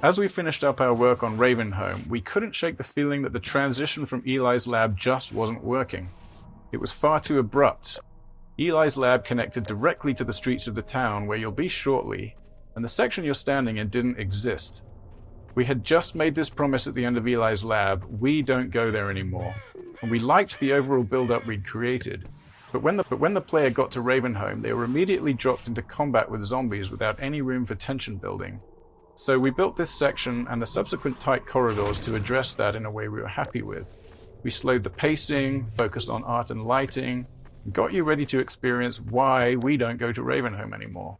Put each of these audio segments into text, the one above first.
As we finished up our work on Ravenholm, we couldn't shake the feeling that the transition from Eli's lab just wasn't working. It was far too abrupt. Eli's lab connected directly to the streets of the town where you'll be shortly, and the section you're standing in didn't exist. We had just made this promise at the end of Eli's lab: we don't go there anymore. And we liked the overall build-up we'd created. But when the player got to Ravenholm, they were immediately dropped into combat with zombies without any room for tension building. So we built this section and the subsequent tight corridors to address that in a way we were happy with. We slowed the pacing, focused on art and lighting, and got you ready to experience why we don't go to Ravenholm anymore.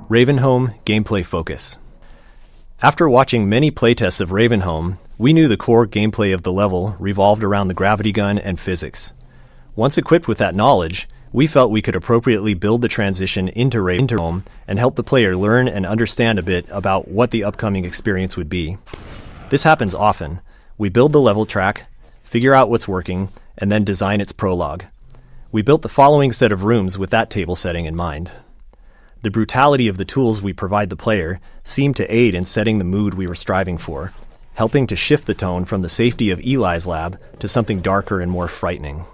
Ravenholm Gameplay Focus. After watching many playtests of Ravenholm, we knew the core gameplay of the level revolved around the gravity gun and physics. Once equipped with that knowledge, we felt we could appropriately build the transition into Ravenholm and help the player learn and understand a bit about what the upcoming experience would be. This happens often. We build the level track, figure out what's working, and then design its prologue. We built the following set of rooms with that table setting in mind. The brutality of the tools we provide the player seemed to aid in setting the mood we were striving for, helping to shift the tone from the safety of Eli's lab to something darker and more frightening.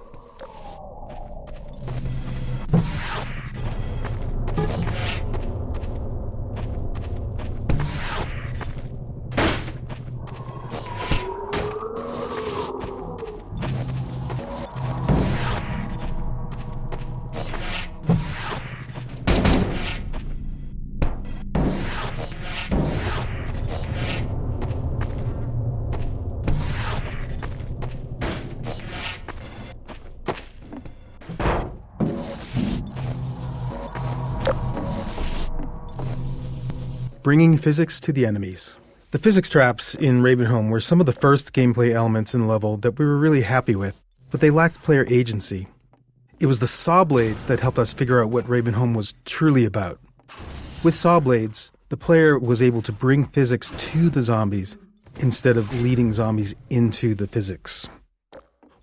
Bringing physics to the enemies. The physics traps in Ravenholm were some of the first gameplay elements in the level that we were really happy with, but they lacked player agency. It was the saw blades that helped us figure out what Ravenholm was truly about. With saw blades, the player was able to bring physics to the zombies instead of leading zombies into the physics.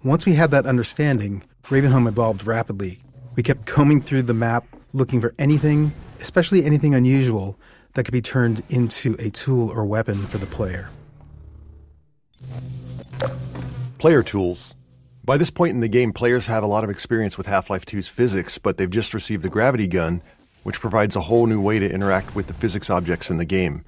Once we had that understanding, Ravenholm evolved rapidly. We kept combing through the map, looking for anything, especially anything unusual, that could be turned into a tool or weapon for the player. Player tools. By this point in the game, players have a lot of experience with Half-Life 2's physics, but they've just received the gravity gun, which provides a whole new way to interact with the physics objects in the game.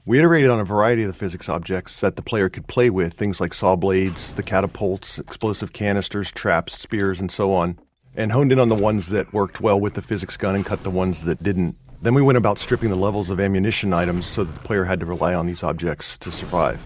We iterated on a variety of the physics objects that the player could play with, things like saw blades, the catapults, explosive canisters, traps, spears, and so on, and honed in on the ones that worked well with the physics gun and cut the ones that didn't. Then we went about stripping the levels of ammunition items so that the player had to rely on these objects to survive.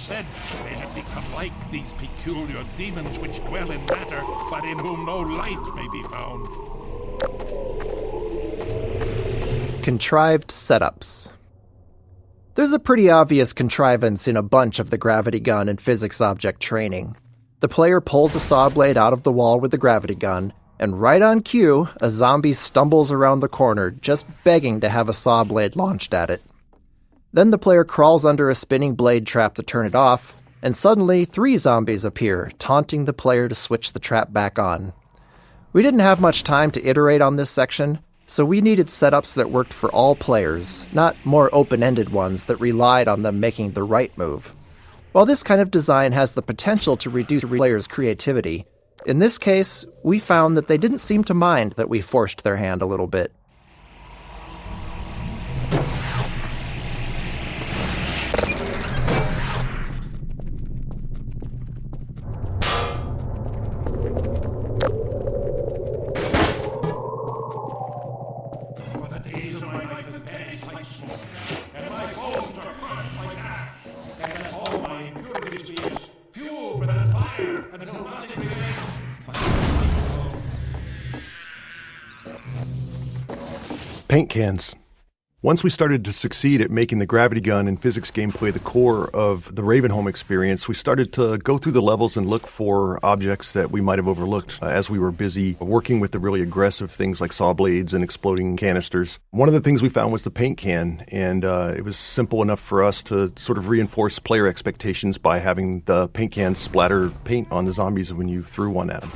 said they had become like these peculiar demons which dwell in matter, but in whom no light may be found. Contrived setups. There's a pretty obvious contrivance in a bunch of the gravity gun and physics object training. The player pulls a saw blade out of the wall with the gravity gun, and right on cue, a zombie stumbles around the corner, just begging to have a saw blade launched at it. Then the player crawls under a spinning blade trap to turn it off, and suddenly 3 zombies appear, taunting the player to switch the trap back on. We didn't have much time to iterate on this section, so we needed setups that worked for all players, not more open-ended ones that relied on them making the right move. While this kind of design has the potential to reduce players' creativity, in this case, we found that they didn't seem to mind that we forced their hand a little bit. For the days of my life have vanished like smoke, and my bones are crushed like ash, and that all my impurities be as fuel for that fire until nothing remains but Paint cans. Once we started to succeed at making the gravity gun and physics gameplay the core of the Ravenholm experience, we started to go through the levels and look for objects that we might have overlooked as we were busy working with the really aggressive things like saw blades and exploding canisters. One of the things we found was the paint can, and it was simple enough for us to sort of reinforce player expectations by having the paint can splatter paint on the zombies when you threw one at them.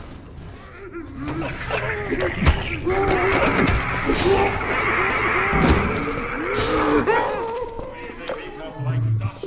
like dust.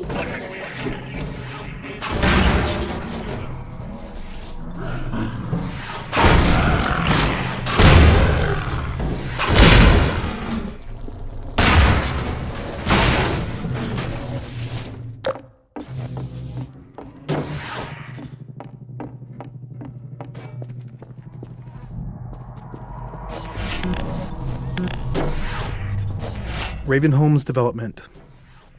Ravenholm's development.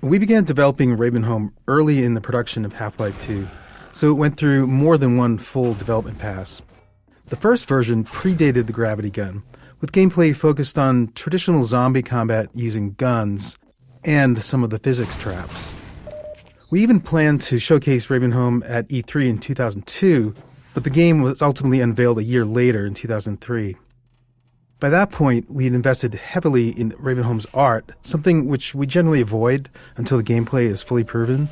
We began developing Ravenholm early in the production of Half-Life 2, so it went through more than one full development pass. The first version predated the gravity gun, with gameplay focused on traditional zombie combat using guns and some of the physics traps. We even planned to showcase Ravenholm at E3 in 2002, but the game was ultimately unveiled a year later in 2003. By that point, we had invested heavily in Ravenholm's art, something which we generally avoid until the gameplay is fully proven.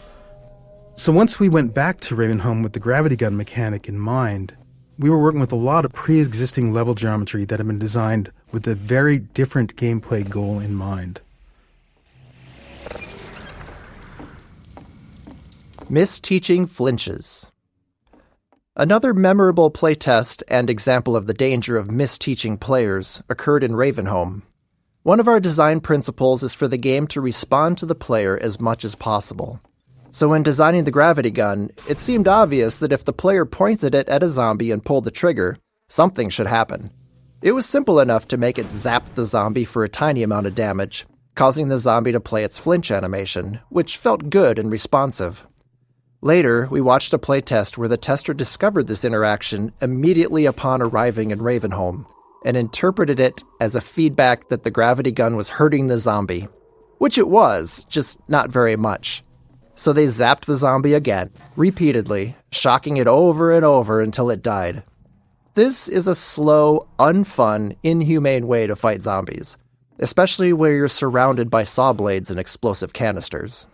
So once we went back to Ravenholm with the gravity gun mechanic in mind, we were working with a lot of pre-existing level geometry that had been designed with a very different gameplay goal in mind. Misteaching flinches. Another memorable playtest and example of the danger of misteaching players occurred in Ravenholm. One of our design principles is for the game to respond to the player as much as possible. So when designing the gravity gun, it seemed obvious that if the player pointed it at a zombie and pulled the trigger, something should happen. It was simple enough to make it zap the zombie for a tiny amount of damage, causing the zombie to play its flinch animation, which felt good and responsive. Later, we watched a playtest where the tester discovered this interaction immediately upon arriving in Ravenholm, and interpreted it as a feedback that the gravity gun was hurting the zombie, which it was, just not very much. So they zapped the zombie again, repeatedly, shocking it over and over until it died. This is a slow, unfun, inhumane way to fight zombies, especially where you're surrounded by saw blades and explosive canisters.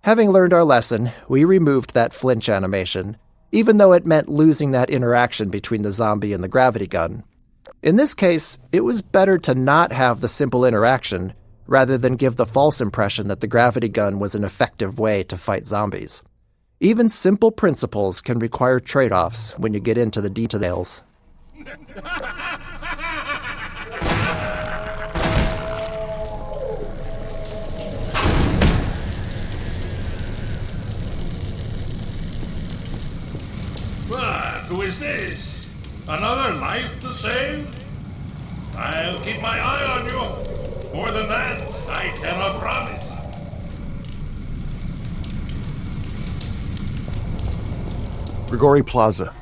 Having learned our lesson, we removed that flinch animation, even though it meant losing that interaction between the zombie and the gravity gun. In this case, it was better to not have the simple interaction, rather than give the false impression that the gravity gun was an effective way to fight zombies. Even simple principles can require trade-offs when you get into the details. Who is this? Another life to save? I'll keep my eye on you. More than that, I cannot promise. Grigori Plaza.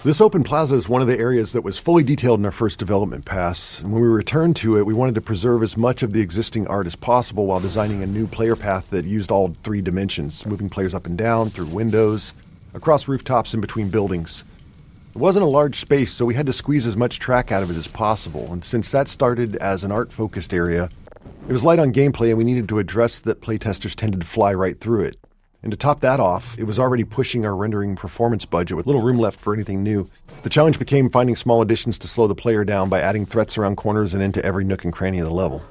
This open plaza is one of the areas that was fully detailed in our first development pass, and when we returned to it, we wanted to preserve as much of the existing art as possible while designing a new player path that used all 3 dimensions, moving players up and down, through windows, across rooftops, and between buildings. It wasn't a large space, so we had to squeeze as much track out of it as possible, and since that started as an art-focused area, it was light on gameplay and we needed to address that playtesters tended to fly right through it. And to top that off, it was already pushing our rendering performance budget with little room left for anything new. The challenge became finding small additions to slow the player down by adding threats around corners and into every nook and cranny of the level.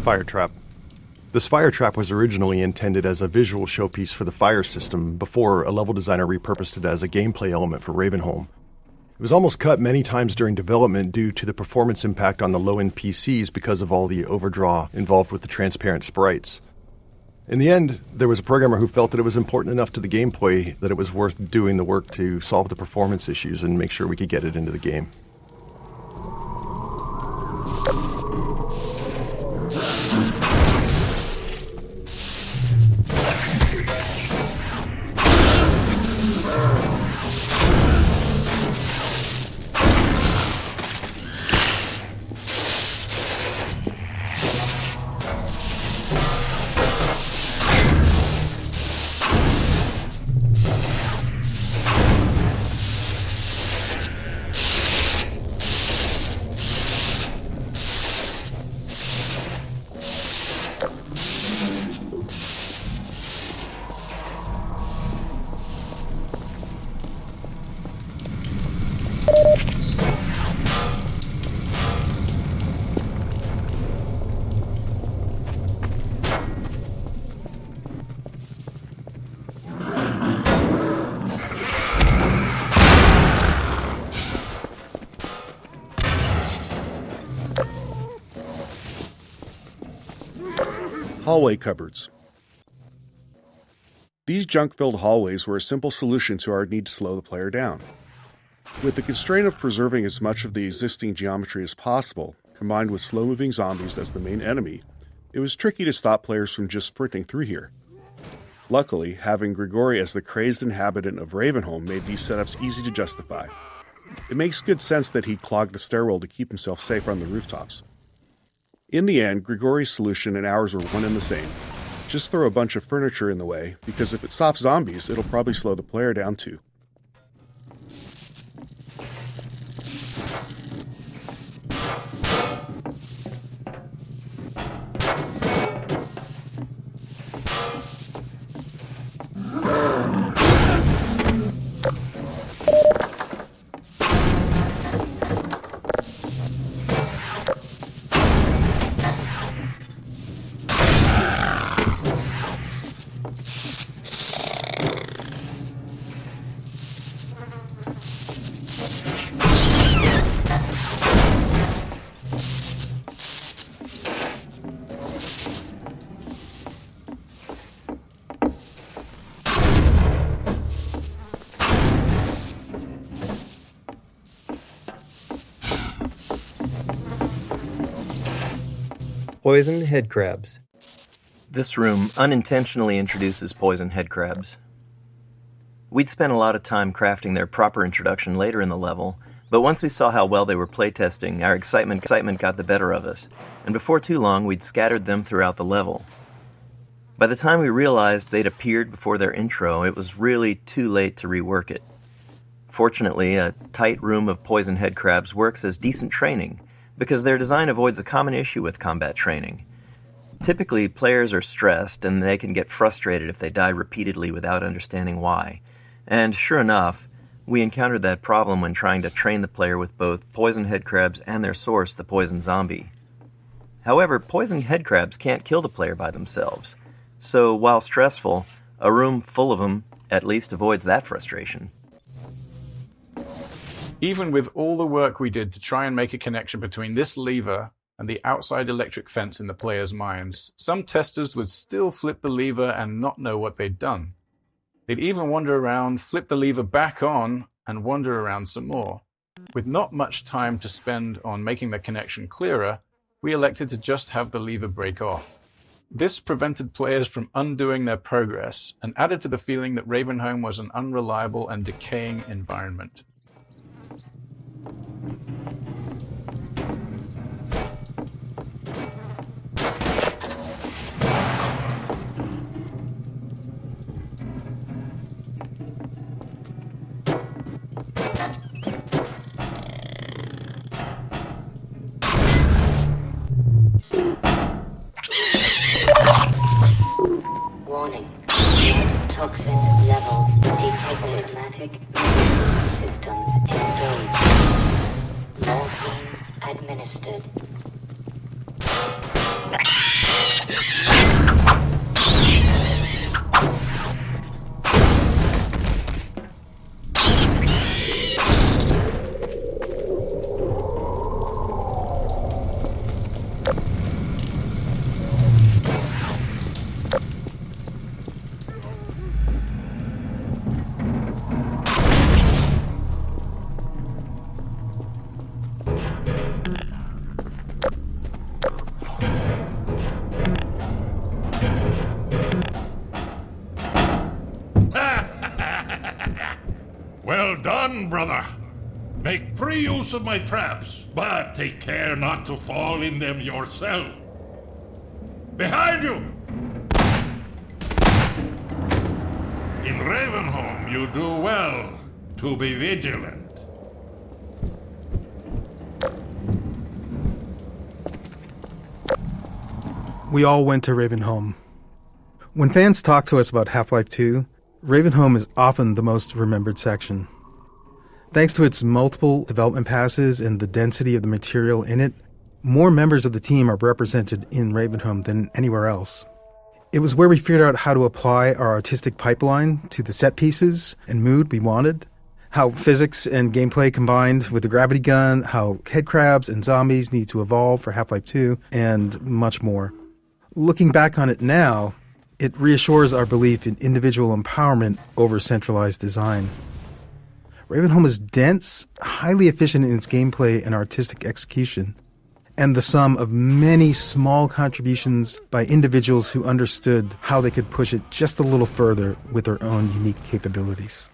Fire trap. This fire trap was originally intended as a visual showpiece for the fire system before a level designer repurposed it as a gameplay element for Ravenholm. It was almost cut many times during development due to the performance impact on the low-end PCs because of all the overdraw involved with the transparent sprites. In the end, there was a programmer who felt that it was important enough to the gameplay that it was worth doing the work to solve the performance issues and make sure we could get it into the game. Hallway cupboards. These junk-filled hallways were a simple solution to our need to slow the player down. With the constraint of preserving as much of the existing geometry as possible, combined with slow-moving zombies as the main enemy, it was tricky to stop players from just sprinting through here. Luckily, having Grigori as the crazed inhabitant of Ravenholm made these setups easy to justify. It makes good sense that he'd clog the stairwell to keep himself safe on the rooftops. In the end, Grigori's solution and ours were one and the same. Just throw a bunch of furniture in the way, because if it stops zombies, it'll probably slow the player down too. Poison head crabs. This room unintentionally introduces poison headcrabs. We'd spent a lot of time crafting their proper introduction later in the level, but once we saw how well they were playtesting, our excitement got the better of us, and before too long we'd scattered them throughout the level. By the time we realized they'd appeared before their intro, it was really too late to rework it. Fortunately, a tight room of poison headcrabs works as decent training, because their design avoids a common issue with combat training. Typically, players are stressed, and they can get frustrated if they die repeatedly without understanding why. And sure enough, we encountered that problem when trying to train the player with both poison headcrabs and their source, the poison zombie. However, poison headcrabs can't kill the player by themselves, so while stressful, a room full of them at least avoids that frustration. Even with all the work we did to try and make a connection between this lever and the outside electric fence in the players' minds, some testers would still flip the lever and not know what they'd done. They'd even wander around, flip the lever back on, and wander around some more. With not much time to spend on making the connection clearer, we elected to just have the lever break off. This prevented players from undoing their progress and added to the feeling that Ravenholm was an unreliable and decaying environment. Warning. Toxin levels detected. Automatic systems engaged. Morphine administered. Well done, brother. Make free use of my traps, but take care not to fall in them yourself. Behind you! In Ravenholm, you do well to be vigilant. We all went to Ravenholm. When fans talk to us about Half-Life 2, Ravenholm is often the most remembered section. Thanks to its multiple development passes and the density of the material in it, more members of the team are represented in Ravenholm than anywhere else. It was where we figured out how to apply our artistic pipeline to the set pieces and mood we wanted, how physics and gameplay combined with the gravity gun, how headcrabs and zombies need to evolve for Half-Life 2, and much more. Looking back on it now, it reassures our belief in individual empowerment over centralized design. Ravenholm is dense, highly efficient in its gameplay and artistic execution, and the sum of many small contributions by individuals who understood how they could push it just a little further with their own unique capabilities.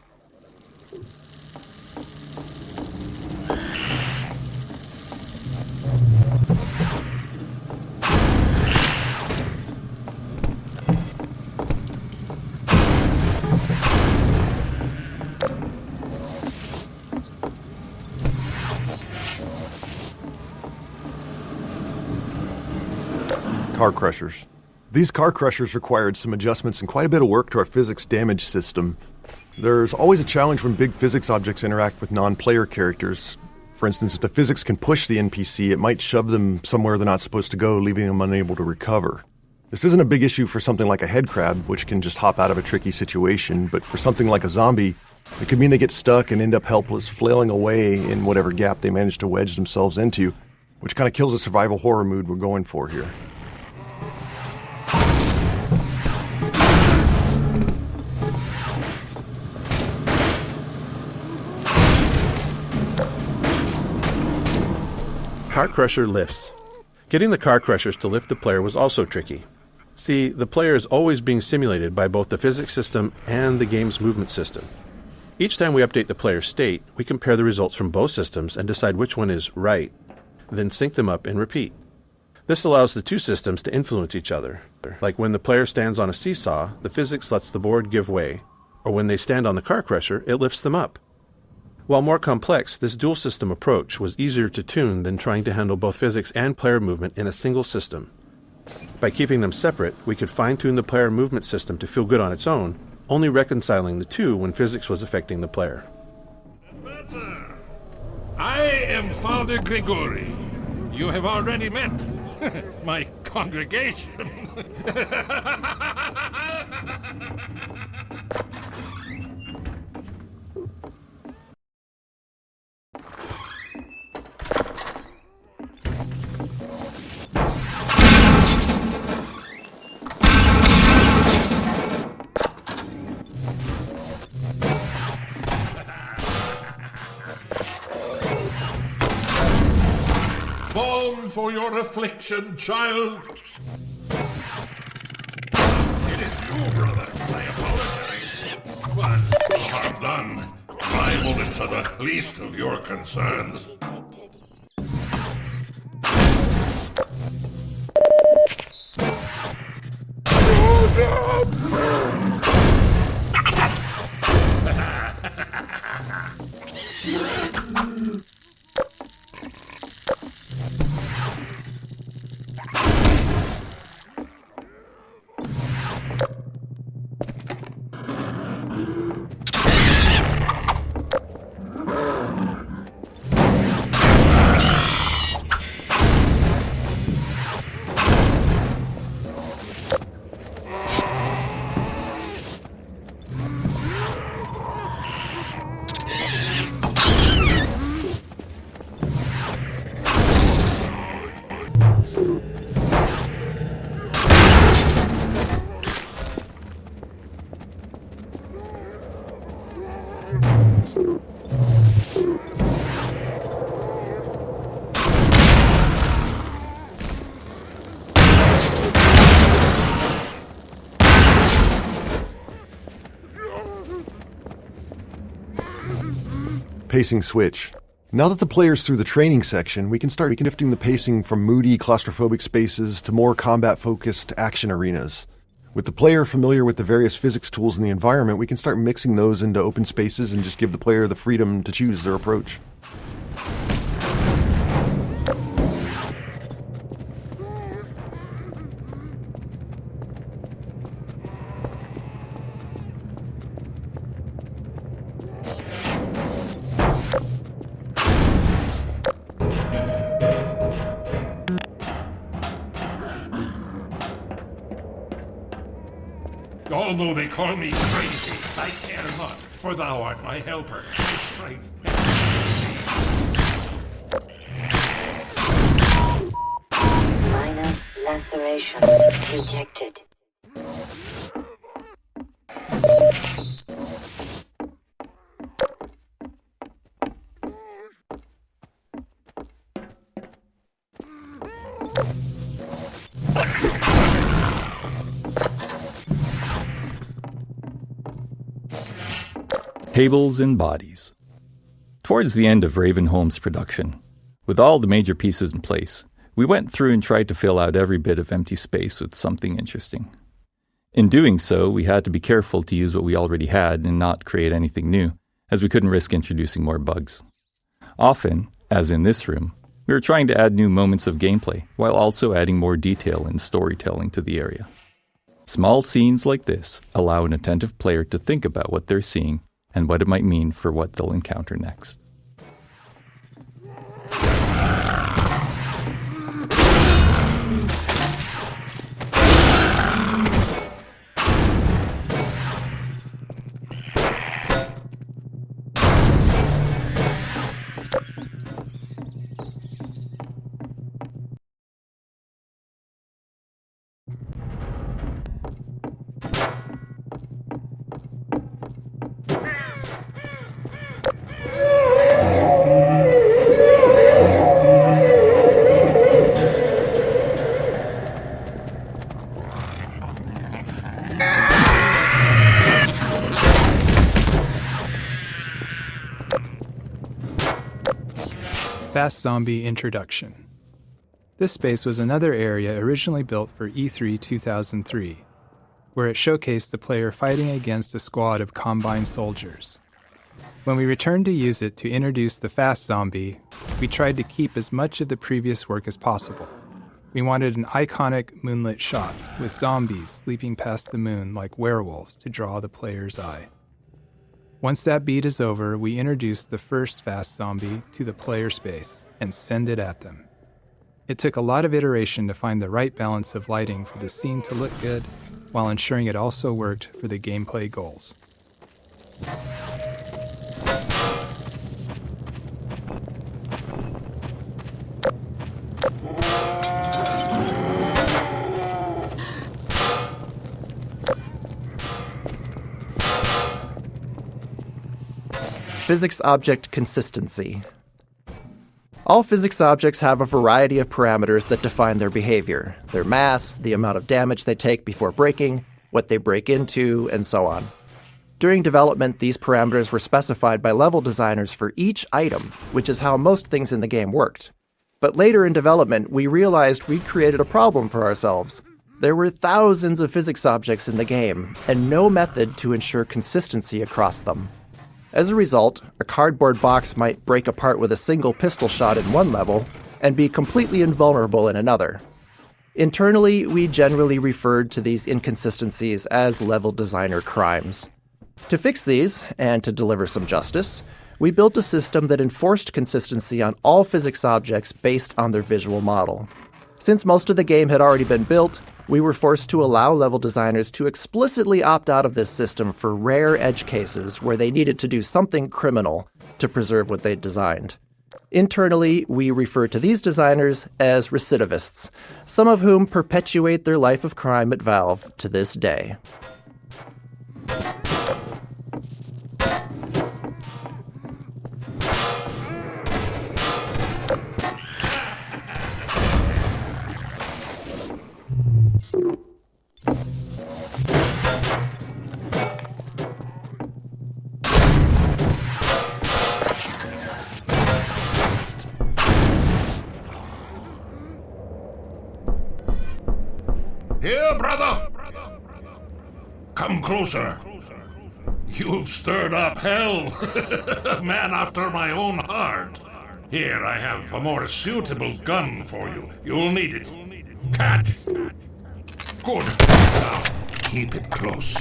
Car crushers. These car crushers required some adjustments and quite a bit of work to our physics damage system. There's always a challenge when big physics objects interact with non-player characters. For instance, if the physics can push the NPC, it might shove them somewhere they're not supposed to go, leaving them unable to recover. This isn't a big issue for something like a headcrab, which can just hop out of a tricky situation, but for something like a zombie, it could mean they get stuck and end up helpless, flailing away in whatever gap they manage to wedge themselves into, which kind of kills the survival horror mood we're going for here. Car crusher lifts. Getting the car crushers to lift the player was also tricky. See, the player is always being simulated by both the physics system and the game's movement system. Each time we update the player's state, we compare the results from both systems and decide which one is right, then sync them up and repeat. This allows the two systems to influence each other. Like when the player stands on a seesaw, the physics lets the board give way, or when they stand on the car crusher, it lifts them up. While more complex, this dual system approach was easier to tune than trying to handle both physics and player movement in a single system. By keeping them separate, we could fine-tune the player movement system to feel good on its own, only reconciling the two when physics was affecting the player. I am Father Grigori. You have already met my congregation. Balm for your affliction, child. It is you, brother. I apologize. But no harm done. My bullets are the least of your concerns. Pacing switch. Now that the player's through the training section, we can start shifting the pacing from moody, claustrophobic spaces to more combat-focused action arenas. With the player familiar with the various physics tools in the environment, we can start mixing those into open spaces and just give the player the freedom to choose their approach. Although they call me crazy, I care not, for thou art my helper, my strength. Minor lacerations detected. Tables and bodies. Towards the end of Ravenholm's production, with all the major pieces in place, we went through and tried to fill out every bit of empty space with something interesting. In doing so, we had to be careful to use what we already had and not create anything new, as we couldn't risk introducing more bugs. Often, as in this room, we were trying to add new moments of gameplay, while also adding more detail and storytelling to the area. Small scenes like this allow an attentive player to think about what they're seeing and what it might mean for what they'll encounter next. Fast Zombie Introduction. This space was another area originally built for E3 2003, where it showcased the player fighting against a squad of Combine soldiers. When we returned to use it to introduce the Fast Zombie, we tried to keep as much of the previous work as possible. We wanted an iconic moonlit shot with zombies leaping past the moon like werewolves to draw the player's eye. Once that beat is over, we introduce the first Fast Zombie to the player space and send it at them. It took a lot of iteration to find the right balance of lighting for the scene to look good, while ensuring it also worked for the gameplay goals. Physics object consistency. All physics objects have a variety of parameters that define their behavior: their mass, the amount of damage they take before breaking, what they break into, and so on. During development, these parameters were specified by level designers for each item, which is how most things in the game worked. But later in development, we realized we created a problem for ourselves. There were thousands of physics objects in the game, and no method to ensure consistency across them. As a result, a cardboard box might break apart with a single pistol shot in one level and be completely invulnerable in another. Internally, we generally referred to these inconsistencies as level designer crimes. To fix these, and to deliver some justice, we built a system that enforced consistency on all physics objects based on their visual model. Since most of the game had already been built, we were forced to allow level designers to explicitly opt out of this system for rare edge cases where they needed to do something criminal to preserve what they'd designed. Internally, we refer to these designers as recidivists, some of whom perpetuate their life of crime at Valve to this day. Here, brother! Come closer. You've stirred up hell. A man after my own heart. Here, I have a more suitable gun for you. You'll need it. Catch. Good. Now, keep it close.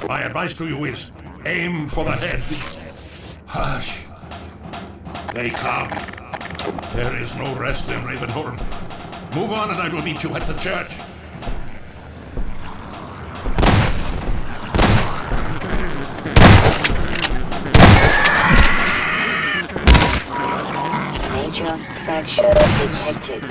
My advice to you is aim for the head. Hush. They come. There is no rest in Ravenholm. Move on and I will meet you at the church. Major fracture detected.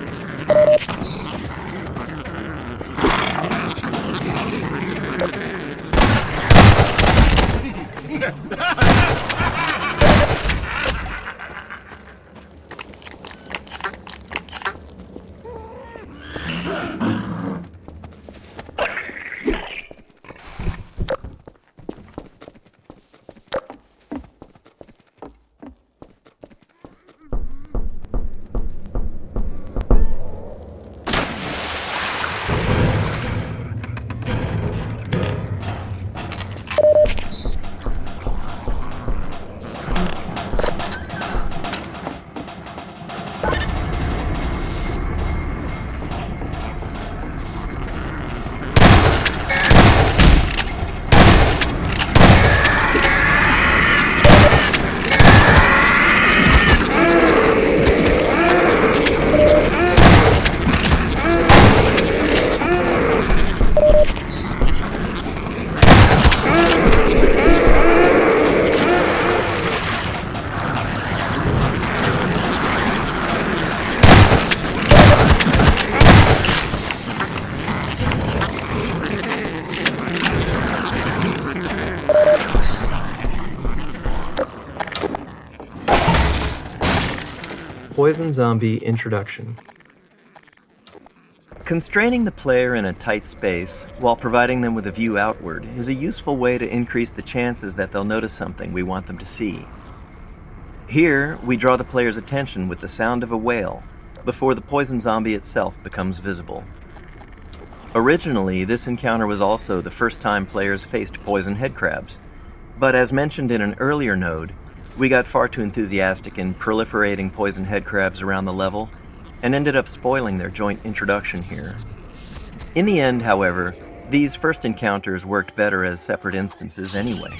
Poison Zombie Introduction. Constraining the player in a tight space, while providing them with a view outward, is a useful way to increase the chances that they'll notice something we want them to see. Here, we draw the player's attention with the sound of a whale before the poison zombie itself becomes visible. Originally, this encounter was also the first time players faced poison headcrabs, but as mentioned in an earlier node, we got far too enthusiastic in proliferating poison headcrabs around the level and ended up spoiling their joint introduction here. In the end, however, these first encounters worked better as separate instances anyway.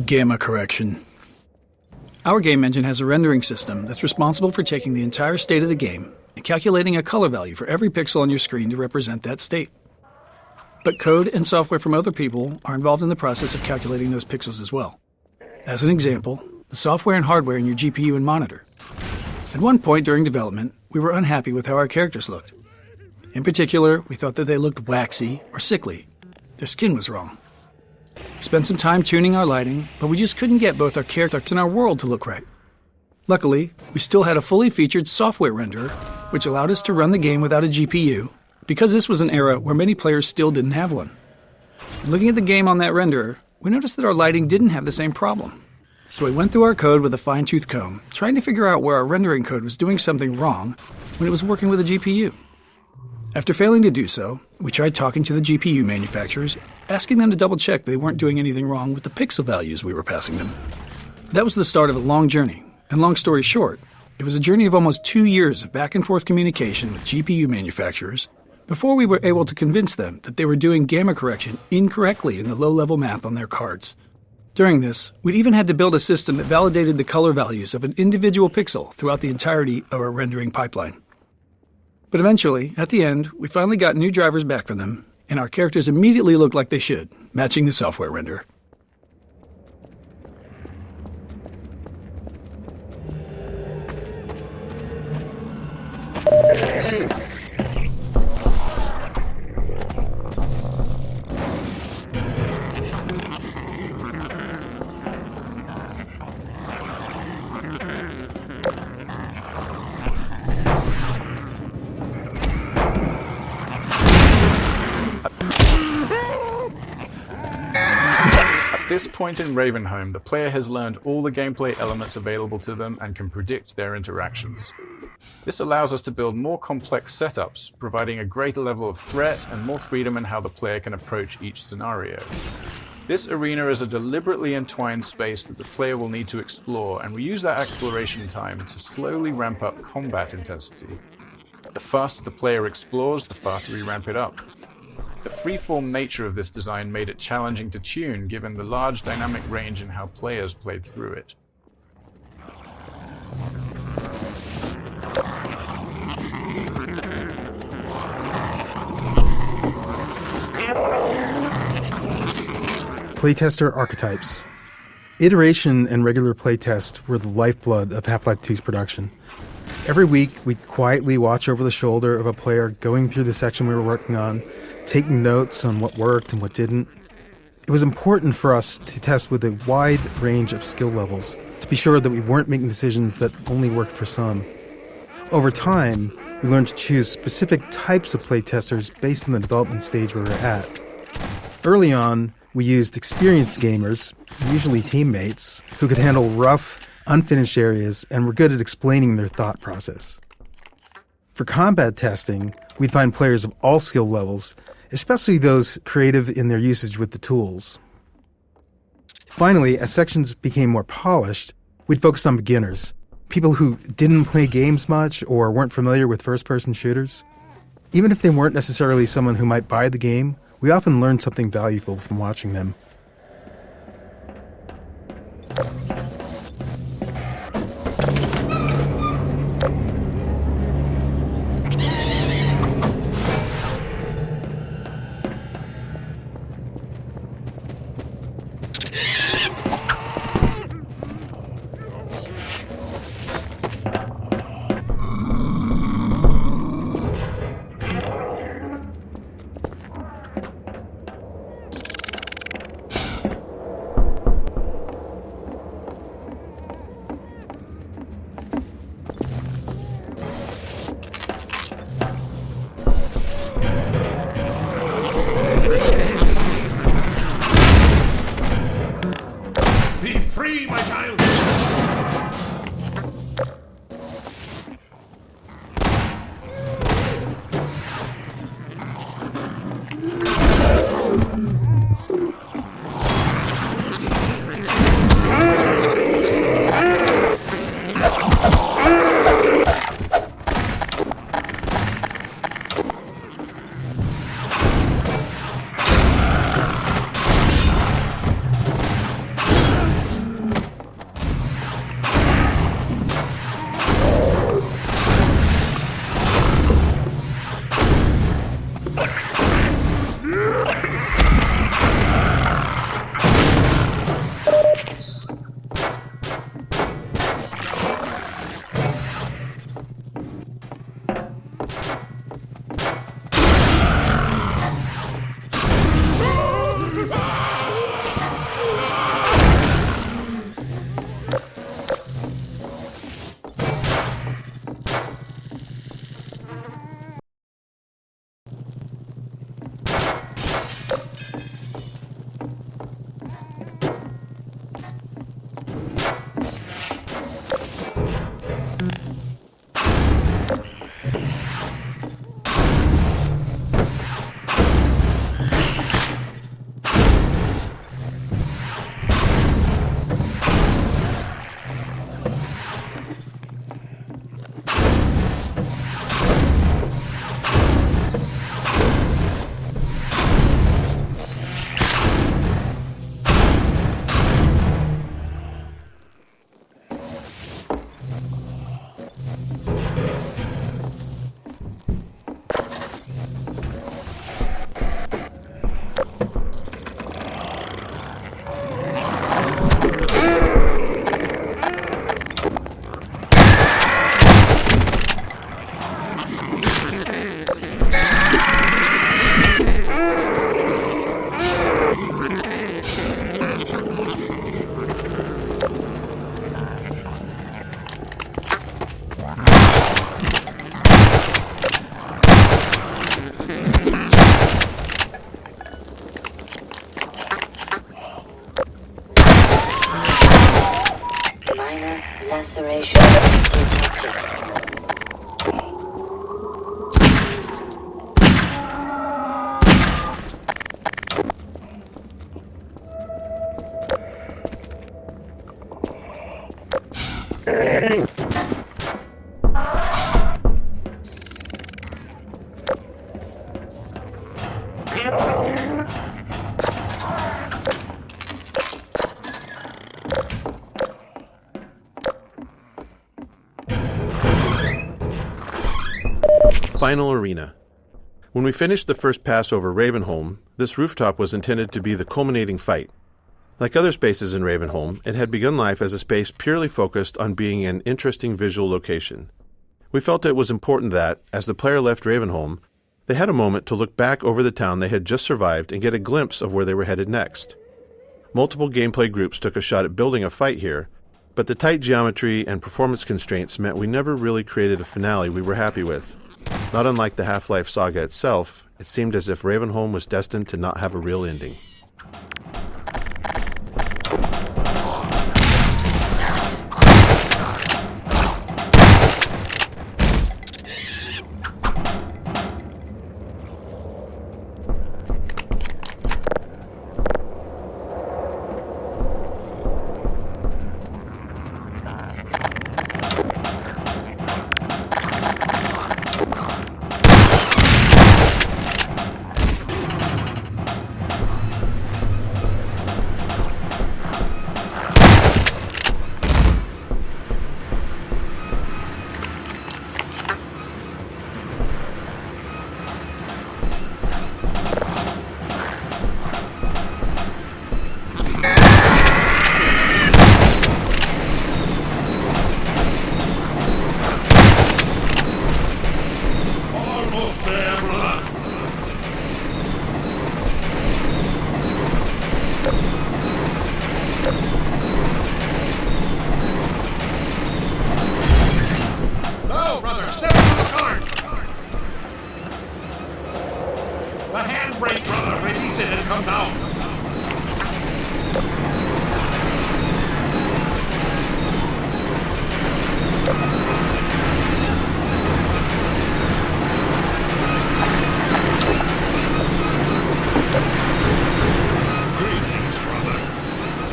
Gamma correction. Our game engine has a rendering system that's responsible for taking the entire state of the game and calculating a color value for every pixel on your screen to represent that state. But code and software from other people are involved in the process of calculating those pixels as well. As an example, the software and hardware in your GPU and monitor. At one point during development, we were unhappy with how our characters looked. In particular, we thought that they looked waxy or sickly. Their skin was wrong. We spent some time tuning our lighting, but we just couldn't get both our character and our world to look right. Luckily, we still had a fully featured software renderer, which allowed us to run the game without a GPU, because this was an era where many players still didn't have one. And looking at the game on that renderer, we noticed that our lighting didn't have the same problem. So we went through our code with a fine-tooth comb, trying to figure out where our rendering code was doing something wrong when it was working with a GPU. After failing to do so, we tried talking to the GPU manufacturers, asking them to double-check they weren't doing anything wrong with the pixel values we were passing them. That was the start of a long journey, and long story short, it was a journey of almost 2 years of back-and-forth communication with GPU manufacturers before we were able to convince them that they were doing gamma correction incorrectly in the low-level math on their cards. During this, we'd even had to build a system that validated the color values of an individual pixel throughout the entirety of our rendering pipeline. But eventually, at the end, we finally got new drivers back from them, and our characters immediately looked like they should, matching the software render. At this point in Ravenholm, the player has learned all the gameplay elements available to them and can predict their interactions. This allows us to build more complex setups, providing a greater level of threat and more freedom in how the player can approach each scenario. This arena is a deliberately entwined space that the player will need to explore, and we use that exploration time to slowly ramp up combat intensity. The faster the player explores, the faster we ramp it up. The freeform nature of this design made it challenging to tune, given the large dynamic range in how players played through it. Playtester archetypes. Iteration and regular playtest were the lifeblood of Half-Life 2's production. Every week, we'd quietly watch over the shoulder of a player going through the section we were working on, taking notes on what worked and what didn't. It was important for us to test with a wide range of skill levels to be sure that we weren't making decisions that only worked for some. Over time, we learned to choose specific types of playtesters based on the development stage we were at. Early on, we used experienced gamers, usually teammates, who could handle rough, unfinished areas and were good at explaining their thought process. For combat testing, we'd find players of all skill levels, especially those creative in their usage with the tools. Finally, as sections became more polished, we'd focus on beginners, people who didn't play games much or weren't familiar with first-person shooters. Even if they weren't necessarily someone who might buy the game, we often learned something valuable from watching them. free, my child! Laceration detected. Final arena. When we finished the first pass over Ravenholm, this rooftop was intended to be the culminating fight. Like other spaces in Ravenholm, it had begun life as a space purely focused on being an interesting visual location. We felt it was important that, as the player left Ravenholm, they had a moment to look back over the town they had just survived and get a glimpse of where they were headed next. Multiple gameplay groups took a shot at building a fight here, but the tight geometry and performance constraints meant we never really created a finale we were happy with. Not unlike the Half-Life saga itself, it seemed as if Ravenholm was destined to not have a real ending.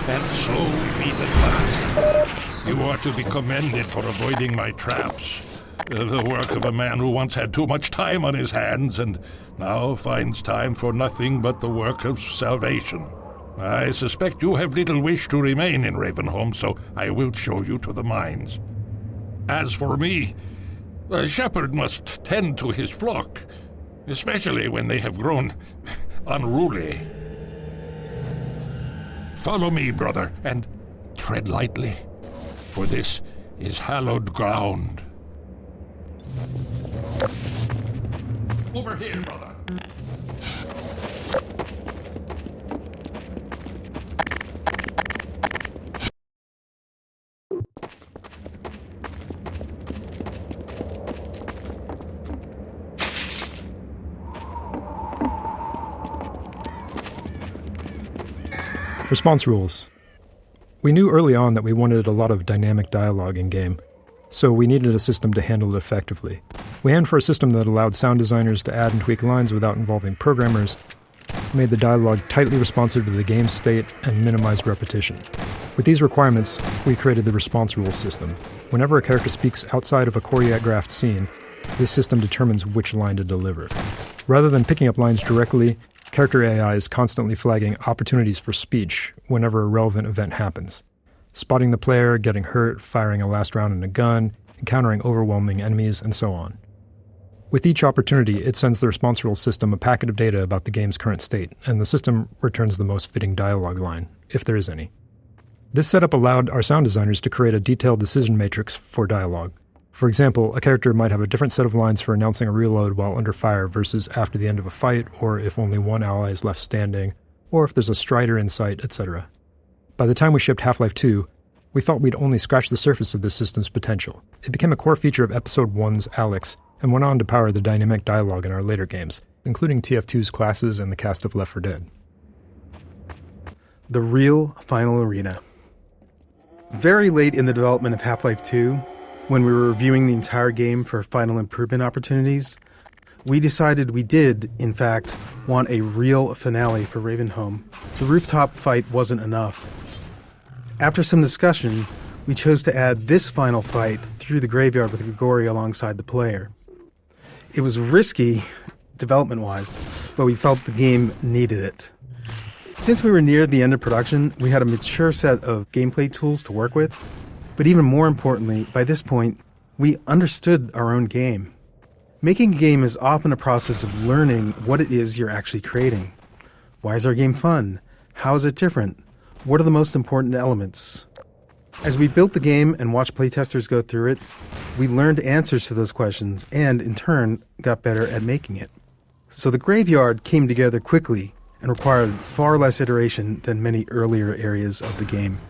and slow meat at last. You are to be commended for avoiding my traps. The work of a man who once had too much time on his hands and now finds time for nothing but the work of salvation. I suspect you have little wish to remain in Ravenholm, so I will show you to the mines. As for me, a shepherd must tend to his flock, especially when they have grown unruly. Follow me, brother, and tread lightly, for this is hallowed ground. Over here, brother. Response rules. We knew early on that we wanted a lot of dynamic dialogue in-game, so we needed a system to handle it effectively. We aimed for a system that allowed sound designers to add and tweak lines without involving programmers, made the dialogue tightly responsive to the game's state, and minimized repetition. With these requirements, we created the response rules system. Whenever a character speaks outside of a choreographed scene, this system determines which line to deliver. Rather than picking up lines directly, character AI is constantly flagging opportunities for speech whenever a relevant event happens. Spotting the player, getting hurt, firing a last round in a gun, encountering overwhelming enemies, and so on. With each opportunity, it sends the response rules system a packet of data about the game's current state, and the system returns the most fitting dialogue line, if there is any. This setup allowed our sound designers to create a detailed decision matrix for dialogue. For example, a character might have a different set of lines for announcing a reload while under fire versus after the end of a fight, or if only one ally is left standing, or if there's a strider in sight, etc. By the time we shipped Half-Life 2, we felt we'd only scratched the surface of this system's potential. It became a core feature of Episode 1's Alex, and went on to power the dynamic dialogue in our later games, including TF2's classes and the cast of Left 4 Dead. The real final arena. Very late in the development of Half-Life 2, when we were reviewing the entire game for final improvement opportunities, we decided we did, in fact, want a real finale for Ravenholm. The rooftop fight wasn't enough. After some discussion, we chose to add this final fight through the graveyard with Grigori alongside the player. It was risky, development-wise, but we felt the game needed it. Since we were near the end of production, we had a mature set of gameplay tools to work with, but even more importantly, by this point, we understood our own game. Making a game is often a process of learning what it is you're actually creating. Why is our game fun? How is it different? What are the most important elements? As we built the game and watched playtesters go through it, we learned answers to those questions and, in turn, got better at making it. So the graveyard came together quickly and required far less iteration than many earlier areas of the game.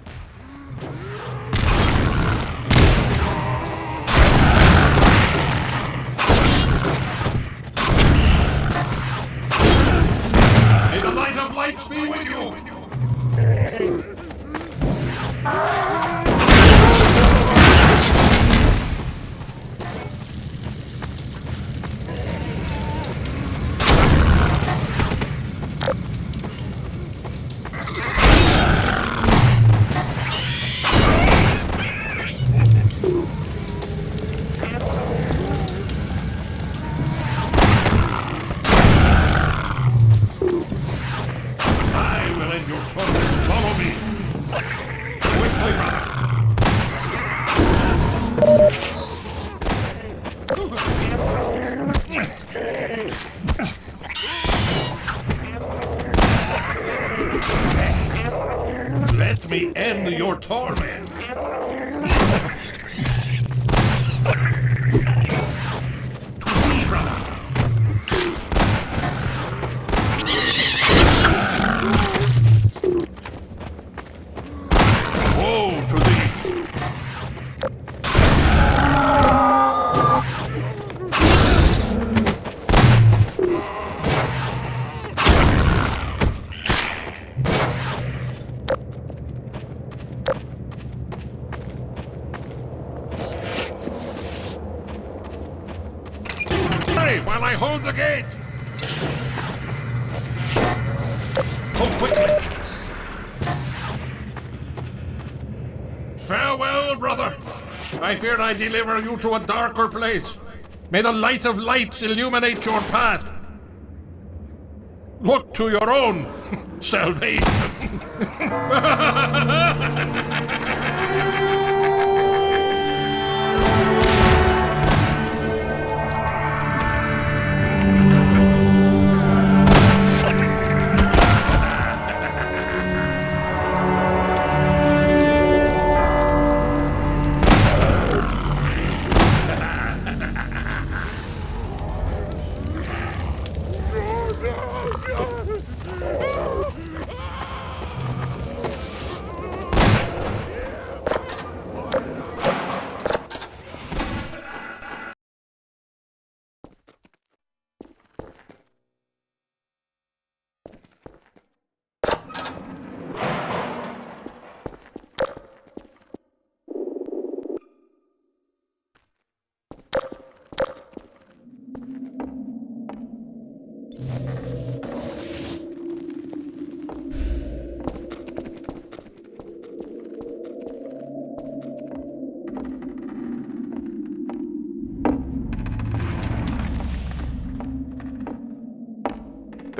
May the light of lights be with you! I will end your torment. Follow me. Quickly, brother. Let me end your torment. To me, brother. Woe to thee! Hurry while I hold the gate! Go quickly! Farewell, brother. I fear I deliver you to a darker place. May the light of lights illuminate your path. Look to your own salvation.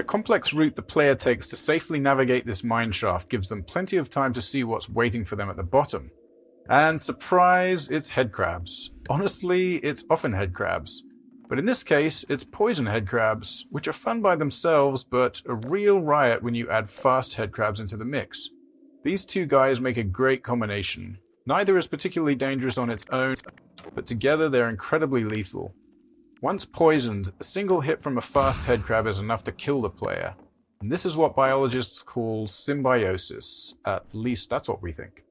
The complex route the player takes to safely navigate this mineshaft gives them plenty of time to see what's waiting for them at the bottom. And surprise, it's headcrabs. Honestly, it's often headcrabs. But in this case, it's poison headcrabs, which are fun by themselves, but a real riot when you add fast headcrabs into the mix. These two guys make a great combination. Neither is particularly dangerous on its own, but together they're incredibly lethal. Once poisoned, a single hit from a fast headcrab is enough to kill the player. And this is what biologists call symbiosis. At least that's what we think.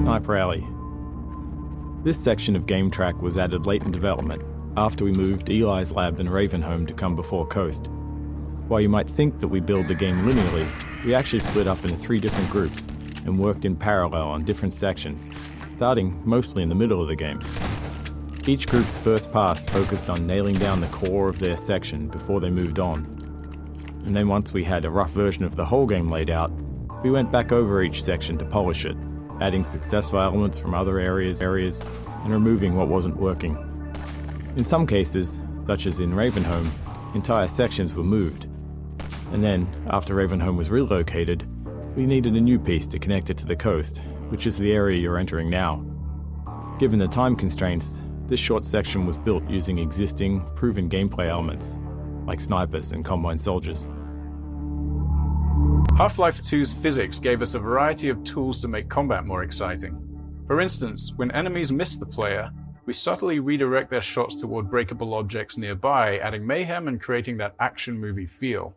Sniper Alley. This section of game track was added late in development, after we moved Eli's lab and Ravenholm to come before Coast. While you might think that we build the game linearly, we actually split up into 3 different groups and worked in parallel on different sections, starting mostly in the middle of the game. Each group's first pass focused on nailing down the core of their section before they moved on. And then once we had a rough version of the whole game laid out, we went back over each section to polish it, adding successful elements from other areas, and removing what wasn't working. In some cases, such as in Ravenholm, entire sections were moved. And then, after Ravenholm was relocated, we needed a new piece to connect it to the coast, which is the area you're entering now. Given the time constraints, this short section was built using existing, proven gameplay elements, like snipers and combine soldiers. Half-Life 2's physics gave us a variety of tools to make combat more exciting. For instance, when enemies miss the player, we subtly redirect their shots toward breakable objects nearby, adding mayhem and creating that action movie feel.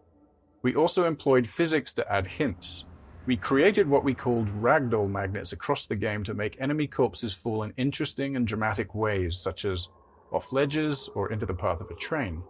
We also employed physics to add hints. We created what we called ragdoll magnets across the game to make enemy corpses fall in interesting and dramatic ways, such as off ledges or into the path of a train.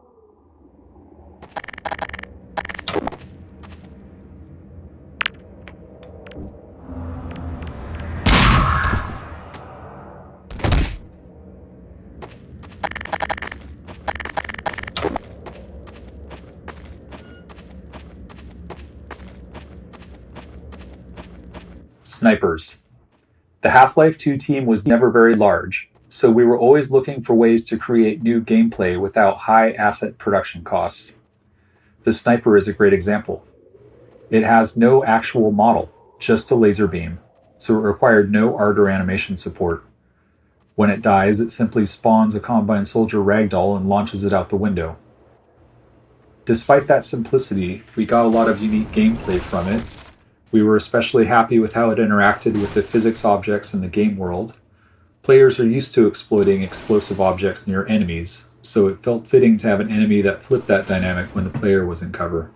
Snipers. The Half-Life 2 team was never very large, so we were always looking for ways to create new gameplay without high asset production costs. The sniper is a great example. It has no actual model, just a laser beam, so it required no art or animation support. When it dies, it simply spawns a Combine Soldier ragdoll and launches it out the window. Despite that simplicity, we got a lot of unique gameplay from it. We were especially happy with how it interacted with the physics objects in the game world. Players are used to exploiting explosive objects near enemies, so it felt fitting to have an enemy that flipped that dynamic when the player was in cover.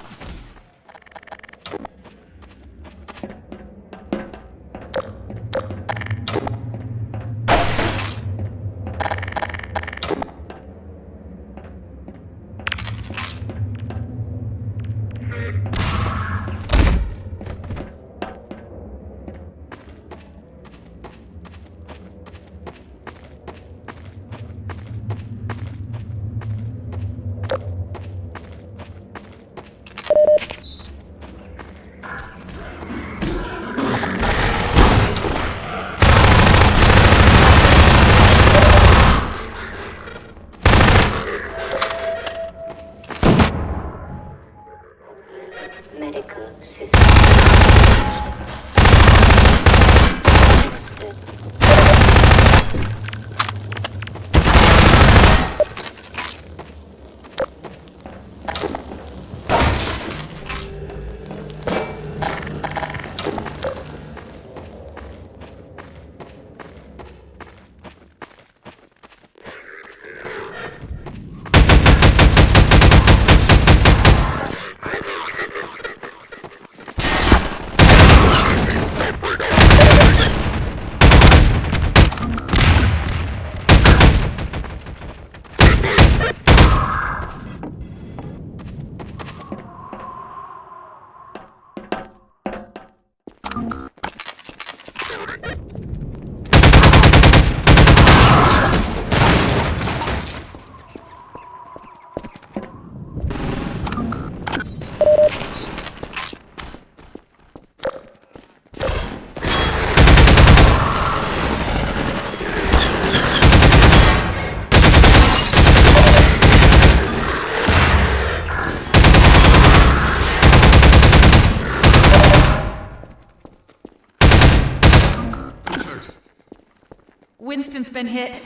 Houston's been hit.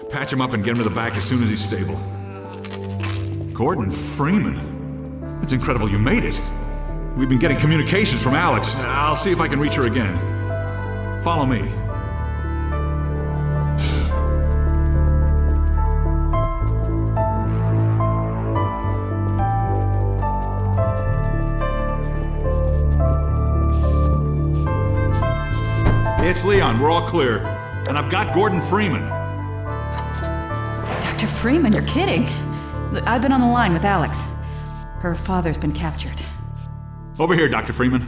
Patch him up and get him to the back as soon as he's stable. Gordon Freeman. It's incredible you made it. We've been getting communications from Alex. I'll see if I can reach her again. Follow me. It's Leon. We're all clear. And I've got Gordon Freeman. Dr. Freeman, you're kidding. Look, I've been on the line with Alex. Her father's been captured. Over here, Dr. Freeman.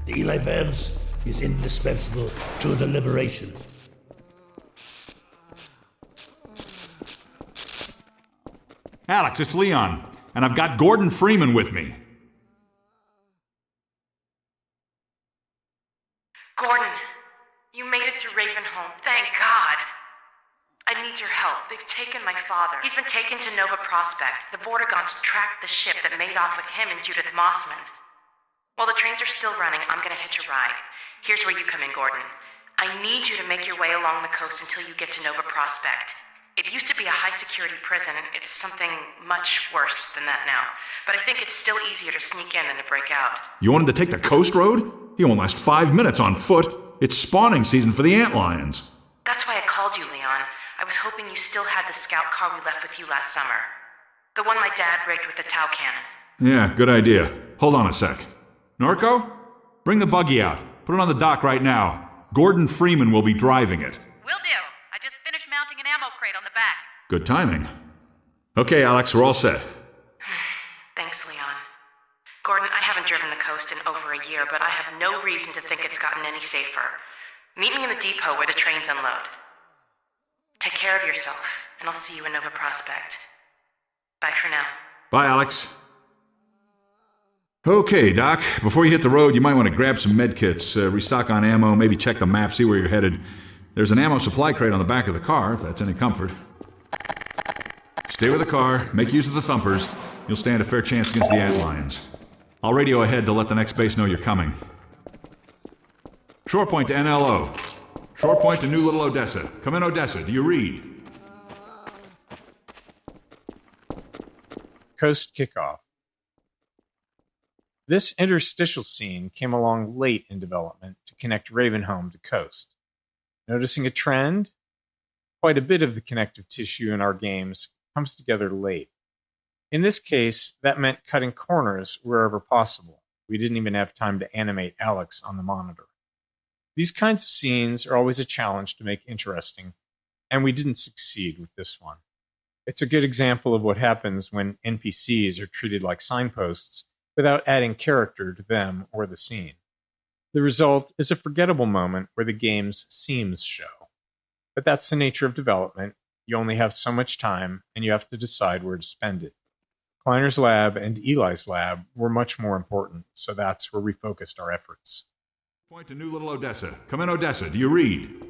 The Eli Vance is indispensable to the liberation. Alex, it's Leon. And I've got Gordon Freeman with me. Gordon, you made it through Ravenholm. Thank God. I need your help. They've taken my father. He's been taken to Nova Prospect. The Vortigaunts tracked the ship that made off with him and Judith Mossman. While the trains are still running, I'm gonna hitch a ride. Here's where you come in, Gordon. I need you to make your way along the coast until you get to Nova Prospect. It used to be a high-security prison. It's something much worse than that now. But I think it's still easier to sneak in than to break out. You wanted to take the coast road? You won't last 5 minutes on foot. It's spawning season for the antlions. That's why I called you, Leon. I was hoping you still had the scout car we left with you last summer. The one my dad rigged with the Tau cannon. Yeah, good idea. Hold on a sec. Norco? Bring the buggy out. Put it on the dock right now. Gordon Freeman will be driving it. Will do. I just finished mounting an ammo crate on the back. Good timing. Okay, Alex, we're all set. Thanks, Leon. Gordon, I haven't driven the coast in over a year, but I have no reason to think it's gotten any safer. Meet me in the depot where the trains unload. Take care of yourself, and I'll see you in Nova Prospect. Bye for now. Bye, Alex. Okay, Doc. Before you hit the road, you might want to grab some med kits, restock on ammo, maybe check the map, see where you're headed. There's an ammo supply crate on the back of the car, if that's any comfort. Stay with the car, make use of the thumpers. You'll stand a fair chance against the antlions. I'll radio ahead to let the next base know you're coming. Shore point to NLO. Shore point to New Little Odessa. Come in, Odessa. Do you read? Coast kickoff. This interstitial scene came along late in development to connect Ravenholm to Coast. Noticing a trend? Quite a bit of the connective tissue in our games comes together late. In this case, that meant cutting corners wherever possible. We didn't even have time to animate Alex on the monitor. These kinds of scenes are always a challenge to make interesting, and we didn't succeed with this one. It's a good example of what happens when NPCs are treated like signposts without adding character to them or the scene. The result is a forgettable moment where the game's seams show. But that's the nature of development. You only have so much time, and you have to decide where to spend it. Kleiner's lab and Eli's lab were much more important, so that's where we focused our efforts. Point to New Little Odessa. Come in, Odessa. Do you read?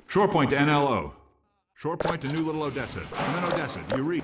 Shore point to NLO. Shore point to New Little Odessa. Come in, Odessa. Do you read?